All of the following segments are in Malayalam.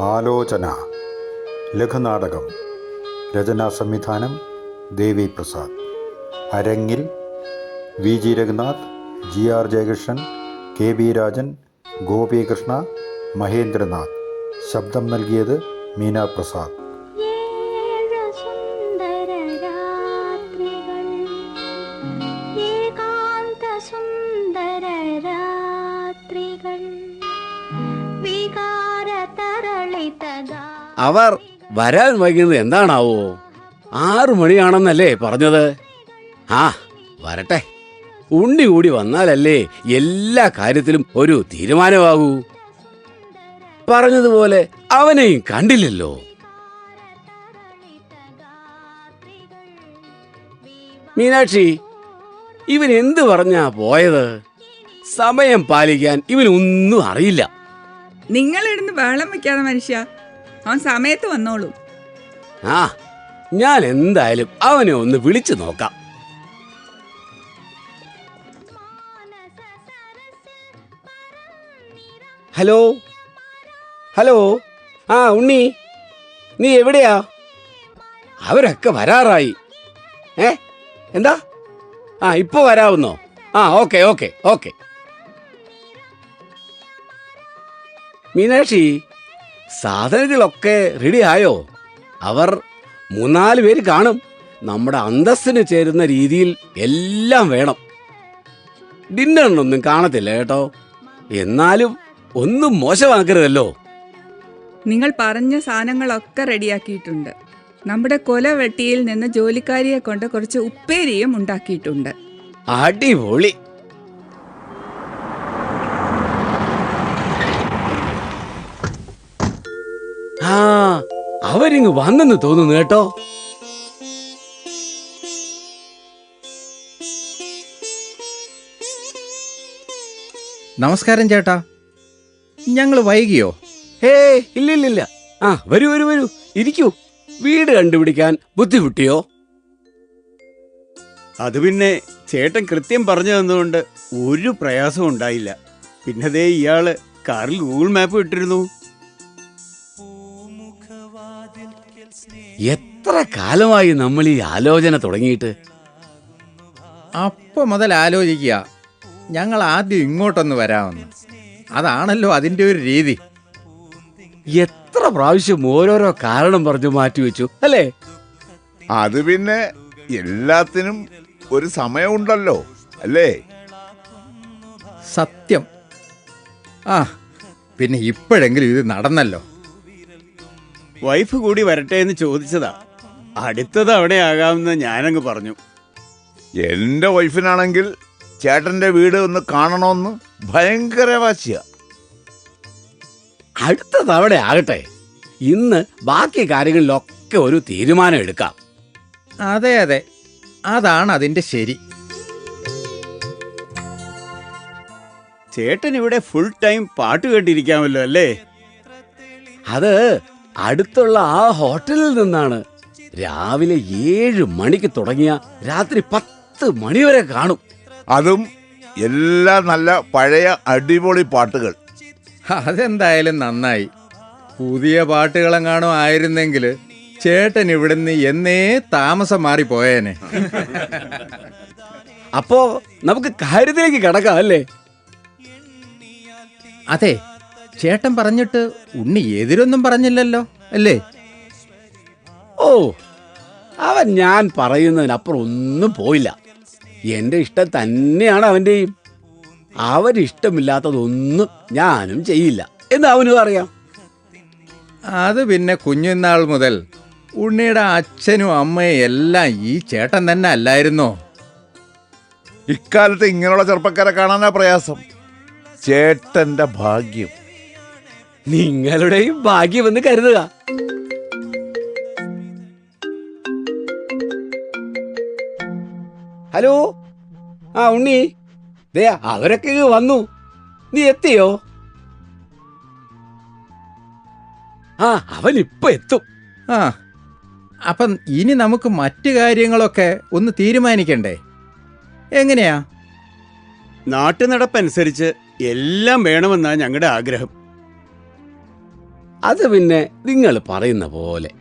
ആലോചന ലഘുനാടകം. രചനാ സംവിധാനം ദേവി പ്രസാദ്. അരങ്ങിൽ V G Raghunath, G R Jayakrishnan, K B Rajan, Gopikrishna, Mahendranath. ശബ്ദം നൽകിയത് മീന പ്രസാദ്. അവർ വരാൻ വൈകുന്നത് എന്താണാവോ? 6 മണിയാണെന്നല്ലേ പറഞ്ഞത്? ആ വരട്ടെ. ഉണ്ണി കൂടി വന്നാലല്ലേ എല്ലാ കാര്യത്തിലും ഒരു തീരുമാനമാകൂ. പറഞ്ഞതുപോലെ അവനെയും കണ്ടില്ലല്ലോ. മീനാക്ഷി, ഇവൻ എന്ത് പറഞ്ഞാ പോയത്? സമയം പാലിക്കാൻ ഇവനൊന്നും അറിയില്ല. നിങ്ങളിടുന്ന് വെള്ളം വെക്കാതെ മനുഷ്യ, അവൻ സമയത്ത് വന്നോളൂ. ആ, ഞാൻ എന്തായാലും അവനെ ഒന്ന് വിളിച്ചു നോക്കാം. ഹലോ ഹലോ, ആ ഉണ്ണി, നീ എവിടെയാ? അവരൊക്കെ വരാറായി. എന്താ? ആ, ഇപ്പൊ വരാവുന്നോ? ആ, ഓക്കെ ഓക്കെ ഓക്കെ. മീനാക്ഷി, സാധനങ്ങളൊക്കെ റെഡി ആയോ? അവർ 3-4 പേര് കാണും. നമ്മുടെ അന്തസ്സിന് ചേരുന്ന രീതിയിൽ എല്ലാം വേണം. ഡിന്നറിനൊന്നും കാണത്തില്ല കേട്ടോ. എന്നാലും ഒന്നും മോശമാക്കരുതല്ലോ. നിങ്ങൾ പറഞ്ഞ സാധനങ്ങളൊക്കെ റെഡിയാക്കിയിട്ടുണ്ട്. നമ്മുടെ കൊലവെട്ടിയിൽ നിന്ന് ജോലിക്കാരിയെ കൊണ്ട് കുറച്ച് ഉപ്പേരിയും ഉണ്ടാക്കിയിട്ടുണ്ട്. അടിപൊളി. ആ, അവരിങ്ങ് വന്നെന്ന് തോന്നുന്നു കേട്ടോ. നമസ്കാരം ചേട്ടാ, ഞങ്ങൾ വൈകിയോ? ഇല്ലില്ലില്ല. ആ, വരൂ വരൂ വരൂ, ഇരിക്കൂ. വീട് കണ്ടുപിടിക്കാൻ ബുദ്ധിമുട്ടിയോ? അത് പിന്നെ ചേട്ടൻ കൃത്യം പറഞ്ഞു തന്നുകൊണ്ട് ഒരു പ്രയാസവും ഉണ്ടായില്ല. പിന്നെ ദേ ഇയാള് കാറിൽ ഗൂഗിൾ മാപ്പ് ഇട്ടിരുന്നു. എത്ര കാലമായി നമ്മൾ ഈ ആലോചന തുടങ്ങിയിട്ട്? അപ്പൊ മുതൽ ആലോചിക്കുക ഞങ്ങൾ ആദ്യം ഇങ്ങോട്ടൊന്ന് വരാമെന്ന്. അതാണല്ലോ അതിൻ്റെ ഒരു രീതി. എത്ര പ്രാവശ്യം ഓരോരോ കാരണം പറഞ്ഞു മാറ്റിവെച്ചു അല്ലേ? അത് പിന്നെ എല്ലാത്തിനും ഒരു സമയമുണ്ടല്ലോ അല്ലേ? സത്യം. ആ, പിന്നെ ഇപ്പോഴെങ്കിലും ഇത് നടന്നല്ലോ. വൈഫ് കൂടി വരട്ടെ എന്ന് ചോദിച്ചതാ. അടുത്തത് അവിടെ ആകാമെന്ന് ഞാനങ്ങ് പറഞ്ഞു. എൻ്റെ വൈഫിനാണെങ്കിൽ ചേട്ടൻ്റെ വീട് ഒന്ന് കാണണമെന്ന് ഭയങ്കര വാശിയ. അടുത്ത തവണ ആകട്ടെ. ഇന്ന് ബാക്കി കാര്യങ്ങളിലൊക്കെ ഒരു തീരുമാനം എടുക്കാം. അതെ അതെ, അതാണ് അതിൻ്റെ ശരി. ചേട്ടൻ ഇവിടെ ഫുൾ ടൈം പാട്ട് കേട്ടിരിക്കാമല്ലോ അല്ലേ? അത് അടുത്തുള്ള ആ ഹോട്ടലിൽ നിന്നാണ്. രാവിലെ 7 മണിക്ക് തുടങ്ങിയ രാത്രി 10 മണി വരെ കാണും. അതും എല്ലാ നല്ല പഴയ അടിപൊളി പാട്ടുകൾ. അതെന്തായാലും നന്നായി. പുതിയ പാട്ടുകളെങ്ങാണോ ആയിരുന്നെങ്കിൽ ചേട്ടൻ ഇവിടുന്ന് എന്നേ താമസം മാറിപ്പോയേനെ. അപ്പോ നമുക്ക് കാര്യത്തിലേക്ക് കടക്കാം അല്ലേ? അതെ, ചേട്ടൻ പറഞ്ഞിട്ട് ഉണ്ണി എതിരൊന്നും പറഞ്ഞില്ലല്ലോ അല്ലേ? ഓ, അവൻ ഞാൻ പറയുന്നതിനപ്പുറം ഒന്നും പോയില്ല. എന്റെ ഇഷ്ടം തന്നെയാണ് അവന്റെയും. അവരിഷ്ടമില്ലാത്തതൊന്നും ഞാനും ചെയ്യില്ല എന്ന് അവനും അറിയാം. അത് പിന്നെ കുഞ്ഞുനാൾ മുതൽ ഉണ്ണിയുടെ അച്ഛനും അമ്മയും എല്ലാം ഈ ചേട്ടൻ തന്നെ അല്ലായിരുന്നോ? ഇക്കാലത്ത് ഇങ്ങനെയുള്ള ചെറുപ്പക്കാരെ കാണാനാ പ്രയാസം. ചേട്ടന്റെ ഭാഗ്യം. നിങ്ങളുടെയും ഭാഗ്യമെന്ന് കരുതുക. ഹലോ, ആ ഉണ്ണി, ദേ അവരൊക്കെ വന്നു. നീ എത്തിയോ? ആ, അവൻ ഇപ്പൊ എത്തും. ആ, അപ്പം ഇനി നമുക്ക് മറ്റു കാര്യങ്ങളൊക്കെ ഒന്ന് തീരുമാനിക്കണ്ടേ? എങ്ങനെയാ? നാട്ടുനടപ്പനുസരിച്ച് എല്ലാം വേണമെന്നാണ് ഞങ്ങളുടെ ആഗ്രഹം. അത് പിന്നെ നിങ്ങൾ പറയുന്ന പോലെ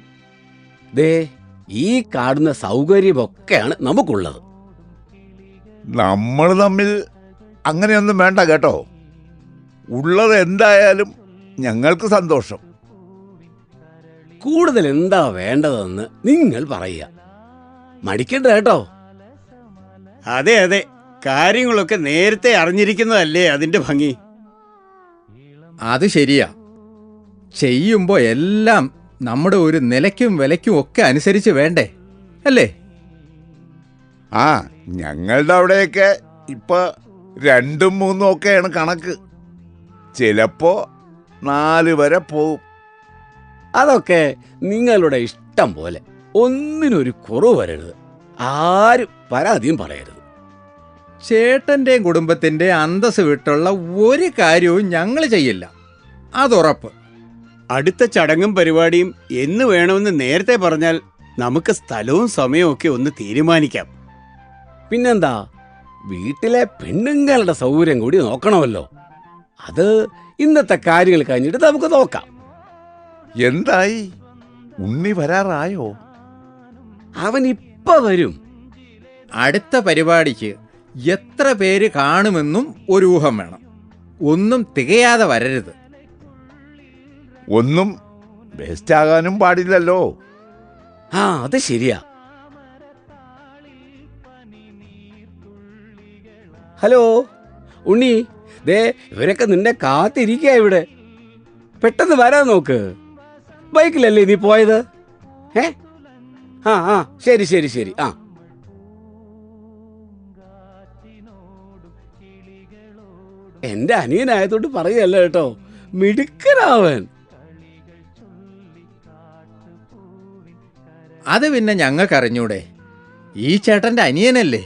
ദേ ഈ കാണുന്ന സൗകര്യമൊക്കെയാണ് നമുക്കുള്ളത്. നമ്മൾ തമ്മിൽ അങ്ങനെയൊന്നും വേണ്ട കേട്ടോ. ഉള്ളത് എന്തായാലും ഞങ്ങൾക്ക് സന്തോഷം. കൂടുതൽ എന്താ വേണ്ടതെന്ന് നിങ്ങൾ പറയുക, മടിക്കണ്ട കേട്ടോ. അതെ അതെ, കാര്യങ്ങളൊക്കെ നേരത്തെ അറിഞ്ഞിരിക്കുന്നതല്ലേ അതിന്റെ ഭംഗി. അത് ശരിയാ. ചെയ്യുമ്പോൾ എല്ലാം നമ്മുടെ ഒരു നിലയ്ക്കും വിലയ്ക്കും ഒക്കെ അനുസരിച്ച് വേണ്ടേ, അല്ലേ? ആ, ഞങ്ങളുടെ അവിടെയൊക്കെ ഇപ്പൊ 2ഉം 3ഉം ഒക്കെയാണ് കണക്ക്. ചിലപ്പോ 4 വരെ പോവും. അതൊക്കെ നിങ്ങളുടെ ഇഷ്ടം പോലെ, ഒന്നിനൊരു കുറവ് വരരുത്, ആരും പരാതിയും പറയരുത്. ചേട്ടൻ്റെയും കുടുംബത്തിൻ്റെ അന്തസ് വിട്ടുള്ള ഒരു കാര്യവും ഞങ്ങൾ ചെയ്യില്ല, അതുറപ്പ്. അടുത്ത ചടങ്ങും പരിപാടിയും എന്ന് വേണമെന്ന് നേരത്തെ പറഞ്ഞാൽ നമുക്ക് സ്ഥലവും സമയവും ഒക്കെ ഒന്ന് തീരുമാനിക്കാം. പിന്നെന്താ, വീട്ടിലെ പെണ്ണുങ്ങളുടെ സൗകര്യം കൂടി നോക്കണമല്ലോ. അത് ഇന്നത്തെ കാര്യങ്ങൾ കഴിഞ്ഞിട്ട് നമുക്ക് നോക്കാം. എന്തായി? ഉണ്ണി വരാറായോ? അവൻ ഇപ്പൊ വരും. അടുത്ത പരിപാടിക്ക് എത്ര പേര് കാണുമെന്നും ഒരു ഊഹം വേണം. ഒന്നും തികയാതെ വരരുത്. ഒന്നും വേസ്റ്റ് ആകാനും പാടില്ലല്ലോ. ആ, അത് ശരിയാ. ഹലോ ഉണ്ണി, ദേ ഇവരൊക്കെ നിന്നെ കാത്തിരിക്കുക ഇവിടെ. പെട്ടെന്ന് വരാൻ നോക്ക്. ബൈക്കിലല്ലേ നീ പോയത്? ആ ശരി ശരി ശരി. ആ, എന്റെ അനിയനായതുകൊണ്ട് പറയല്ല കേട്ടോ, മിടുക്കനാവൻ. അത് പിന്നെ ഞങ്ങൾക്കറിഞ്ഞൂടെ, ഈ ചേട്ടൻ്റെ അനിയനല്ലേ.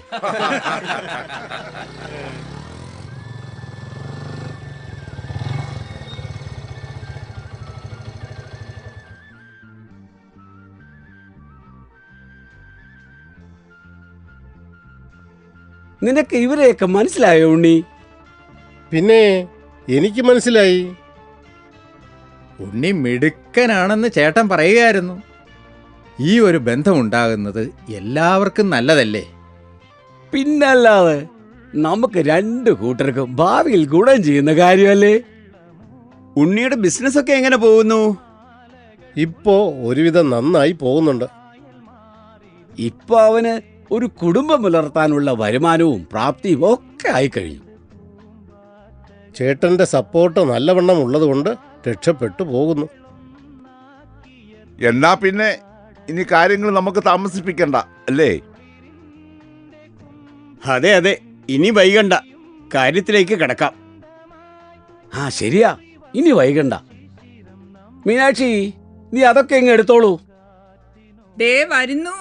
നിനക്ക് ഇവരെയൊക്കെ മനസ്സിലായോ ഉണ്ണി? പിന്നെ എനിക്ക് മനസ്സിലായി. ഉണ്ണി മിടുക്കനാണെന്ന് ചേട്ടൻ പറയുകയായിരുന്നു. ഈ ഒരു ബന്ധമുണ്ടാകുന്നത് എല്ലാവർക്കും നല്ലതല്ലേ? പിന്നല്ലാതെ, നമുക്ക് 2 കൂട്ടർക്കും ഭാവിയിൽ ഗുണം ചെയ്യുന്ന കാര്യമല്ലേ. ഉണ്ണിയുടെ ബിസിനസ് ഒക്കെ എങ്ങനെ പോകുന്നു? ഇപ്പോ ഒരുവിധം നന്നായി പോകുന്നുണ്ട്. ഇപ്പൊ അവന് ഒരു കുടുംബം പുലർത്താനുള്ള വരുമാനവും പ്രാപ്തിയും ഒക്കെ ആയിക്കഴിഞ്ഞു. ചേട്ടന്റെ സപ്പോർട്ട് നല്ലവണ്ണം ഉള്ളതുകൊണ്ട് രക്ഷപ്പെട്ടു പോകുന്നു. എന്നാ പിന്നെ ഇനി കാര്യങ്ങൾ നമുക്ക് താമസിപ്പിക്കണ്ട അല്ലേ? അതെ അതെ, ഇനി വൈകണ്ട, കാര്യത്തിലേക്ക് കിടക്കാം. ആ ശരിയാ, ഇനി വൈകണ്ട. മീനാക്ഷി, നീ അതൊക്കെ ഇങ്ങ് എടുത്തോളൂ. ദേ വരുന്നു.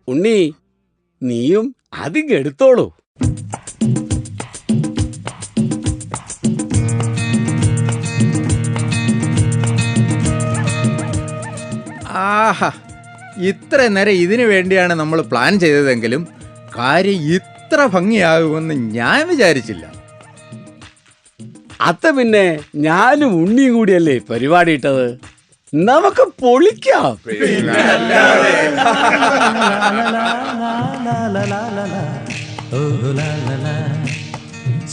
ഉണ്ണി, നീയും അതിങ്ങ് എടുത്തോളൂ. ആഹാ, ഇത്ര നേരം ഇതിനു വേണ്ടിയാണ് നമ്മൾ പ്ലാൻ ചെയ്തതെങ്കിലും കാര്യം ഇത്ര ഭംഗിയാകുമെന്ന് ഞാൻ വിചാരിച്ചില്ല. അത് പിന്നെ ഞാനും ഉണ്ണിയും കൂടിയല്ലേ പരിപാടി ഇട്ടത്. നമുക്ക് പൊളിക്കാം.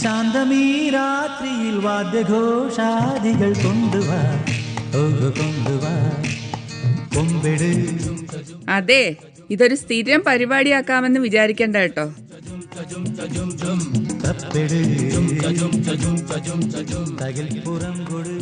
ശാന്തമീ രാത്രിയിൽ വാദ്യഘോഷാദികൾ കൊണ്ടുവാ, കൊണ്ടുവാ. അതെ, ഇതൊരു സ്ഥിരം പരിപാടിയാക്കാമെന്ന് വിചാരിക്കണ്ട കേട്ടോ. തകിൽ പുറം കൊടു